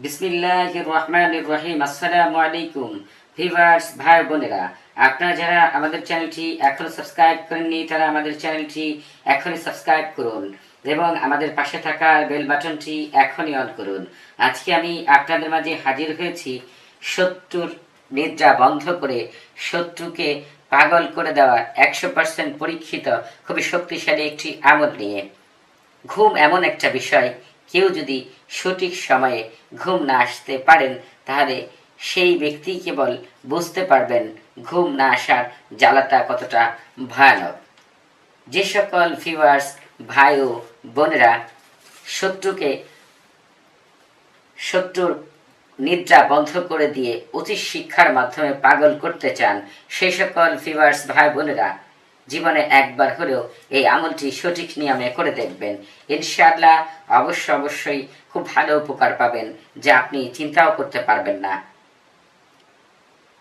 বিসমিল্লাহির রহমানির রহিম। আসসালামু আলাইকুম ভিউয়ার্স, ভাই বোনেরা, আপনারা যারা আমাদের চ্যানেলটি এখনো সাবস্ক্রাইব করেননি তারা আমাদের চ্যানেলটি এখনই সাবস্ক্রাইব করুন এবং আমাদের পাশে থাকা বেল বাটনটি এখনই অন করুন। আজকে আমি আপনাদের মাঝে হাজির হয়েছি শত্রুর নিদ্রা বন্ধ করে শত্রুকে পাগল করে দেওয়া 100% পরীক্ষিত খুবই শক্তিশালী একটি আমল নিয়ে। ঘুম এমন একটা বিষয়, কেউ যদি সঠিক সময়ে ঘুম না আসতে পারেন তাহলে সেই ব্যক্তি কেবল বুঝতে পারবেন ঘুম না আসার জ্বালাটা কতটা ভয়ানক। যে সকল ভিউয়ার্স ভাই ও বোনেরা শত্রুর নিদ্রা বন্ধ করে দিয়ে উচিত শিক্ষার মাধ্যমে পাগল করতে চান, সেই সকল ভিউয়ার্স ভাই বোনেরা জীবনে একবার হলেও এই আমলটি সঠিক নিয়মে করে দেখবেন। ইনশাআল্লাহ অবশ্যই খুব ভালো উপকার পাবেন, যা আপনি চিন্তাও করতে পারবেন না।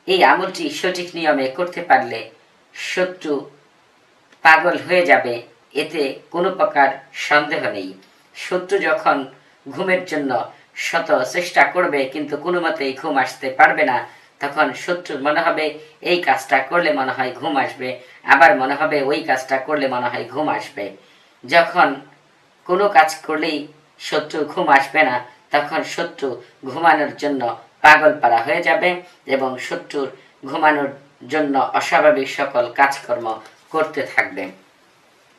এই আমলটি সঠিক নিয়মে করতে পারলে শত্রু পাগল হয়ে যাবে, এতে কোনো প্রকার সন্দেহ নেই। শত্রু যখন ঘুমের জন্য শত চেষ্টা করবে কিন্তু কোনো মতেই ঘুম আসতে পারবে না, তখন শত্রুর মনে হবে এই কাজটা করলে মনে হয় ঘুম আসবে, আবার মনে হবে ওই কাজটা করলে মনে হয় ঘুম আসবে। যখন কোনো কাজ করলেই শত্রু ঘুম আসবে না, তখন শত্রু ঘুমানোর জন্য পাগল পারা হয়ে যাবে এবং শত্রুর ঘুমানোর জন্য অস্বাভাবিক সকল কাজকর্ম করতে থাকবে।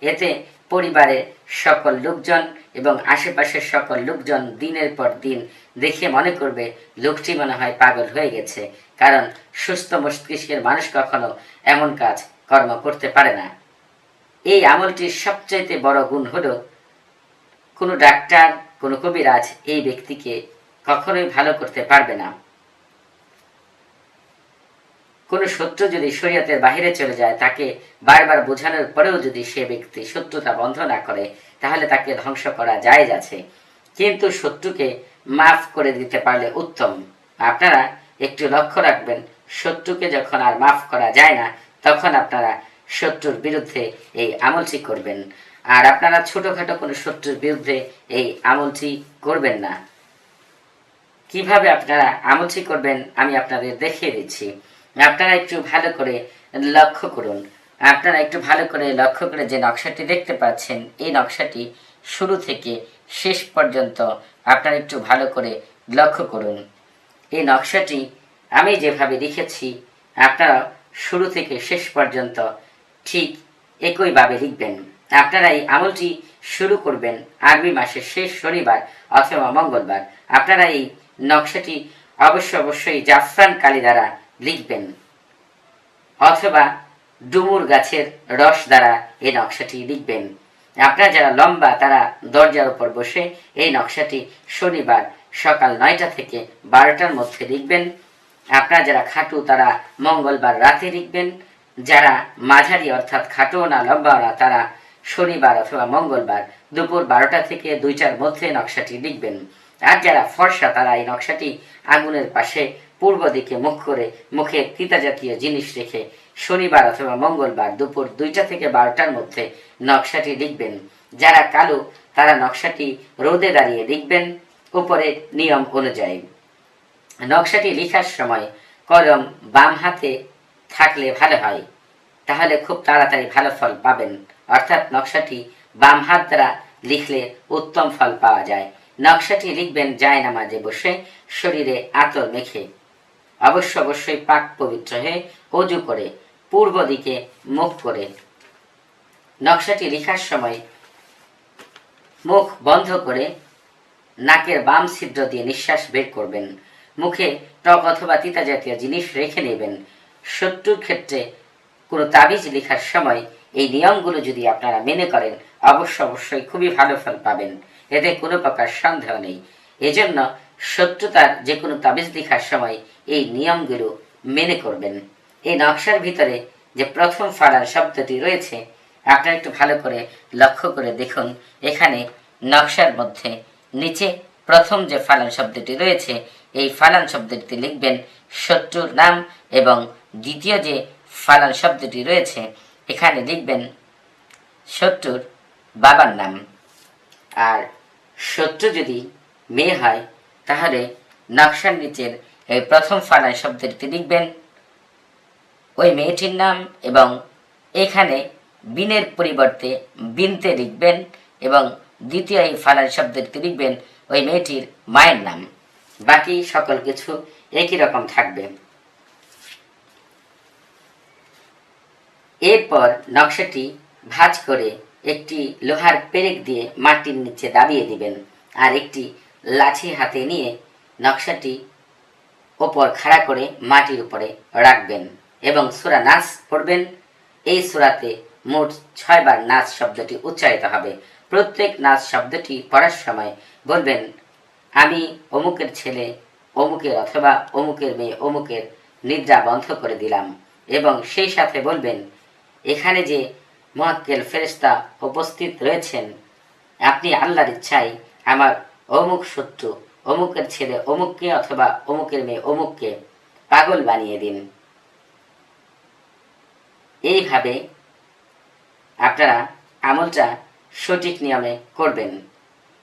এতে পরিবারের সকল লোকজন এবং আশেপাশের সকল লোকজন দিনের পর দিন দেখে মনে করবে লোকটি মনে হয় পাগল হয়ে গেছে, কারণ সুস্থ মস্তিষ্কের মানুষ কখনো এমন কাজ কর্ম করতে পারে না। এই আমলটির সবচাইতে বড় গুণ হলো কোনো ডাক্তার, কোনো কবিরাজ এই ব্যক্তিকে কখনোই ভালো করতে পারবে না। কোনো শত্রু যদি শরীয়তের বাহিরে চলে যায়, তাকে বারবার বোঝানোর পরেও যদি সে ব্যক্তি শত্রুতা বন্ধ না করে, তাহলে তাকে ধ্বংস করা জায়েজ আছে, কিন্তু শত্রুকে মাফ করে দিতে পারলে উত্তম। আপনারা একটু লক্ষ্য রাখবেন, শত্রুকে যখন আর মাফ করা যায় না, তখন আপনারা শত্রুর বিরুদ্ধে এই আমলটি করবেন। আর আপনারা ছোটখাটো কোনো শত্রুর বিরুদ্ধে এই আমলটি করবেন না। কিভাবে আপনারা আমলটি করবেন আমি আপনাদের দেখিয়ে দিচ্ছি। আপনারা একটু ভালো করে লক্ষ্য করুন। যে নকশাটি দেখতে পাচ্ছেন, এই নকশাটি শুরু থেকে শেষ পর্যন্ত আপনারা একটু ভালো করে লক্ষ্য করুন। এই নকশাটি আমি যেভাবে লিখেছি আপনারা শুরু থেকে শেষ পর্যন্ত ঠিক একইভাবে লিখবেন। আপনারা এই আমলটি শুরু করবেন আরবি মাসের শেষ শনিবার অথবা মঙ্গলবার। আপনারা এই নকশাটি অবশ্যই জাফরান কালি দ্বারা লিখবেন অথবা ডুমুর গাছের রস দ্বারা এই নকশাটি লিখবেন। আপনারা যারা লম্বা তারা দরজার উপর বসে এই নকশাটি শনিবার সকাল 9টা থেকে 12টার মধ্যে লিখবেন। আপনারা যারা খাটু তারা মঙ্গলবার রাতে লিখবেন। যারা মাঝারি অর্থাৎ খাটো না লম্বা না, তারা শনিবার অথবা মঙ্গলবার দুপুর 12টা থেকে 2টার মধ্যে নকশাটি লিখবেন। আর যারা ফর্সা তারা এই নকশাটি আগুনের পাশে পূর্ব দিকে মুখ করে মুখে তিতা জাতীয় জিনিস রেখে শনিবার অথবা মঙ্গলবার দুপুর 2টা থেকে 12টার মধ্যে নকশাটি লিখবেন। যারা কালো তারা নকশাটি রোদে দাঁড়িয়ে লিখবেন উপরে নিয়ম অনুযায়ী। নকশাটি লেখার সময় কলম বাম হাতে থাকলে ভালো হয়, তাহলে খুব তাড়াতাড়ি ভালো ফল পাবেন। অর্থাৎ নকশাটি বাম হাত দ্বারা লিখলে উত্তম ফল পাওয়া যায়। নকশাটি লিখবেন জায়নামাজে বসে, শরীরে আতর মেখে, অবশ্যই পাক পবিত্র হয়ে ওযু করে পূর্ব দিকে মুখ করে। নকশাটি লেখার সময় মুখ বন্ধ করে নাকের বাম ছিদ্র দিয়ে নিঃশ্বাস বের করবেন। মুখে টক অথবা তিতা জাতীয় জিনিস রেখে নেবেন। শত্রুর ক্ষেত্রে কোনো তাবিজ লেখার সময় এই নিয়মগুলো যদি আপনারা মেনে করেন, অবশ্যই খুবই ভালো ফল পাবেন, এতে কোনো প্রকার সন্দেহ নেই। এজন্য শত্রুতার যে কোনো তাবিজ লেখার সময় এই নিয়মগুলো মেনে করবেন। এই নকশার ভিতরে যে প্রথম ফালান শব্দটি রয়েছে, আপনারা একটু ভালো করে লক্ষ্য করে দেখুন। এখানে নকশার মধ্যে নিচে প্রথম যে ফালান শব্দটি রয়েছে, এই ফালান শব্দটি লিখবেন শত্রুর নাম, এবং দ্বিতীয় যে ফালান শব্দটি রয়েছে এখানে লিখবেন শত্রুর বাবার নাম। আর শত্রু যদি মেয়ে হয় তাহলে নকশার নিচের এই প্রথম ফালান শব্দটি লিখবেন ওই মেয়েটির নাম এবং এখানে বিনের পরিবর্তে বিনতে লিখবেন এবং দ্বিতীয় এই ফালান শব্দটি লিখবেন ওই মেয়েটির মায়ের নাম। বাকি সকল কিছু একই রকম থাকবে। এরপর নকশাটি ভাঁজ করে একটি লোহার পেরেক দিয়ে মাটির নিচে দাবিয়ে দিবেন আর একটি লাঠি হাতে নিয়ে নকশাটি ওপর খাড়া করে মাটির উপরে রাখবেন এবং সূরা নাস পড়বেন। এই সূরাতে মোট 6 বার নাস শব্দটি উচ্চারিত হবে। প্রত্যেক নাস শব্দটি পড়ার সময় বলবেন আমি অমুকের ছেলে অমুকের অথবা অমুকের মেয়ে অমুকের নিদ্রা বন্ধ করে দিলাম এবং সেই সাথে বলবেন এখানে যে মুআক্কেল ফেরেশতা উপস্থিত রয়েছেন আপনি আল্লাহর ইচ্ছায় আমার অমুক শত্রু অমুকের ছেলে অমুককে অথবা অমুকের মেয়ে অমুককে পাগল বানিয়ে দিন। এইভাবে আপনারা আমলটা সঠিক নিয়মে করবেন।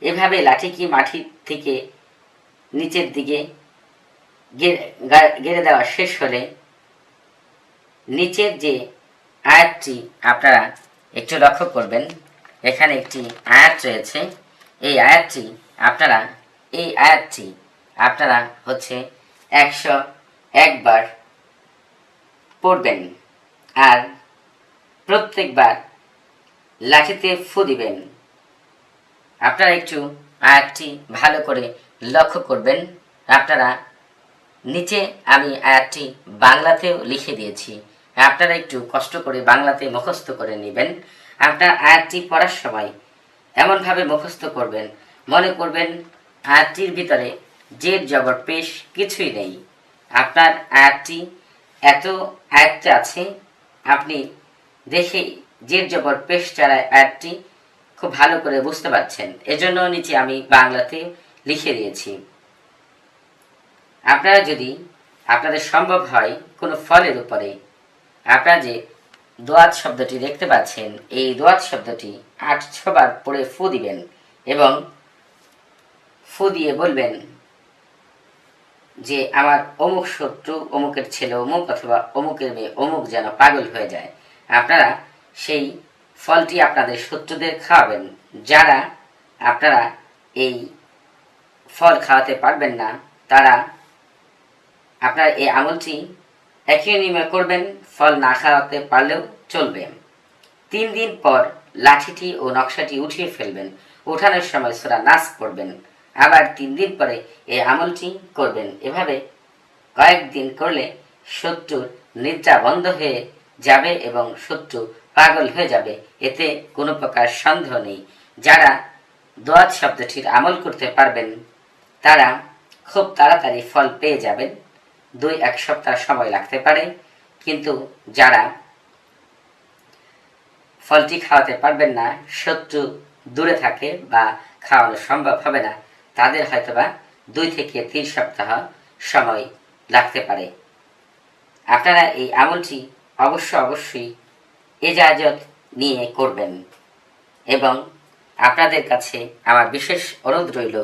এভাবে লাঠিটি মাটি থেকে নিচের দিকে গেড়ে দেওয়া শেষ হলে নিচের যে আয়াতটি আপনারা একটু লক্ষ্য করবেন, এখানে একটি আয়াত রয়েছে। এই আয়াতটি আপনারা হচ্ছে 101 বার পড়বেন আর প্রত্যেকবার লাঠিতে ফু দিবেন। আপনারা একটু আয়াতটি ভালো করে লক্ষ্য করবেন। আপনারা নিচে আমি আয়াতটি বাংলাতেও লিখে দিয়েছি, আপনারা একটু কষ্ট করে বাংলাতে মুখস্থ করে নেবেন। আপনার আয়াতটি পড়ার সময় এমনভাবে মুখস্থ করবেন মনে করবেন আয়াতটির ভিতরে জের জবর পেশ কিছুই নেই। আপনার আয়াতটি এত আয়াতটা আছে আপনি দেখে জের জবর পেশ ছাড়া আয়াতটি খুব ভালো করে বুঝতে পারছেন। এজন্য নিচে আমি বাংলাতে লিখে দিয়েছি। আপনারা যদি আপনাদের সম্ভব হয় কোনো ফলের উপরে আপনারা যে দোয়াত শব্দটি দেখতে পাচ্ছেন এই দোয়াত শব্দটি 8 বার পড়ে ফু দিবেন এবং ফু দিয়ে বলবেন যে আমার অমুক শত্রু অমুকের ছেলে অমুক অথবা অমুকের মেয়ে অমুক যেন পাগল হয়ে যায়। আপনারা সেই ফলটি আপনাদের শত্রুদের খাওয়াবেন। যারা আপনারা এই ফল খাওয়াতে পারবেন না তারা আপনার এই আমলটি একই নিয়মে করবেন, ফল না খাওয়াতে পারলেও চলবে। 3 দিন পর লাঠিটি ও নকশাটি উঠিয়ে ফেলবেন। উঠানোর সময় সূরা নাস পড়বেন। আবার 3 দিন পরে এই আমলটি করবেন। এভাবে কয়েকদিন করলে শত্রুর নিদ্রা বন্ধ হয়ে যাবে এবং শত্রু পাগল হয়ে যাবে, এতে কোনো প্রকার সন্দেহ নেই। যারা দোয়াত শব্দটির আমল করতে পারবেন তারা খুব তাড়াতাড়ি ফল পেয়ে যাবেন। 2-1 সপ্তাহ সময় লাগতে পারে, কিন্তু যারা ফলটি খাওয়াতে পারবেন না, শত্রু দূরে থাকে বা খাওয়ানো সম্ভব হবে না, তাদের হয়তোবা 2 থেকে 3 সপ্তাহ সময় লাগতে পারে। আপনারা এই আমলটি অবশ্যই এজাজত নিয়ে করবেন এবং আপনাদের কাছে আমার বিশেষ অনুরোধ রইল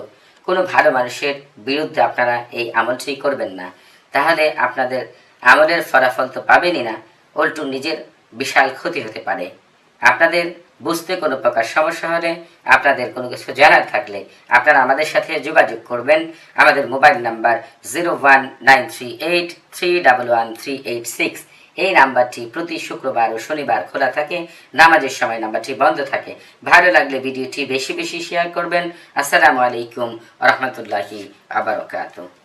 কোনো ভালো মানুষের বিরুদ্ধে আপনারা এই আমলটি করবেন না, তাহলে আপনাদের আমলের ফলাফল তো পাবেনই না, উল্টো নিজের বিশাল ক্ষতি হতে পারে। আপনাদের বুঝতে কোনো প্রকার সমস্যা হলে আপনাদের কোনো কিছু জানার থাকলে আপনারা আমাদের সাথে যোগাযোগ করবেন। আমাদের মোবাইল নাম্বার 01938311386। এই নাম্বারটি প্রতি শুক্রবার ও শনিবার খোলা থাকে, নামাজের সময় নাম্বারটি বন্ধ থাকে। ভালো লাগলে ভিডিওটি বেশি বেশি শেয়ার করবেন। আসসালামু আলাইকুম ওয়া রাহমাতুল্লাহি ওয়া বারাকাতুহু।